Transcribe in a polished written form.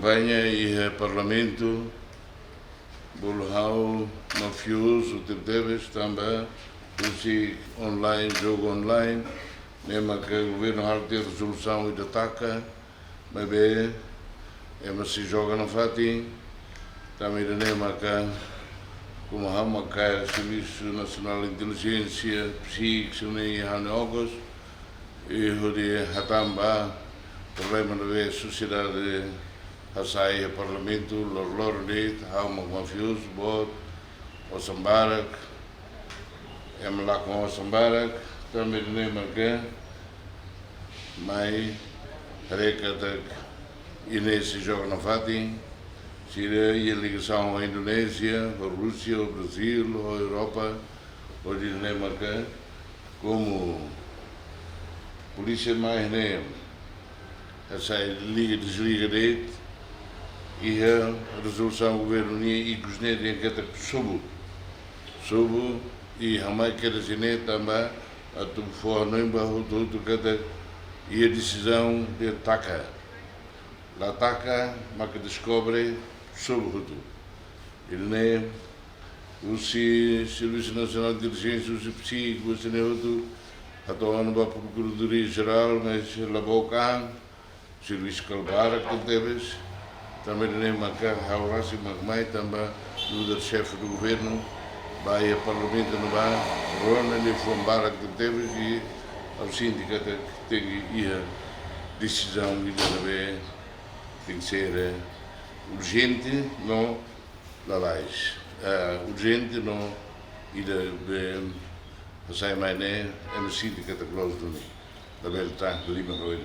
campanha e parlamento, Bolhau, mafioso, deves também, online, jogo online, mesmo que o governo há de ter resolução e de ataca, mas bem, mas se joga na Fati, também de nema que, como há uma cara, Serviço Nacional de Inteligência, psíquica, nem há negócios, e o de Hatamba, problema da sociedade, a sair do parlamento, Lornet, há uma mafioso, bot, o Sambarak, é lá com o Sambarak, também de nema que, mas, recata e nesse jogo na Fati, seria a ligação à Indonésia, à Rússia, ao Brasil, à Europa, ou de Dinamarca, como polícia mais nem essa liga desliga dele e a resolução do governo e que os netos que subo e a mais que a gente também a tu for não barro tudo que e a decisão de atacar la ataca mas que descobre sobre tudo ele nem o Serviço Nacional de Inteligência os psíquicos o neto a tomar para a Procuradoria Geral mas lá boca Serviço Calvara que deves também nem marcar a Horácio Magmai também do chefe do governo vai ao Parlamento no bar Rona e Fombara que deves e ao sindicato que tem a decisão de deve tem que ser urgente não lalais urgente não e de sai mais né é no sindicato que nós do da belta Lima Roide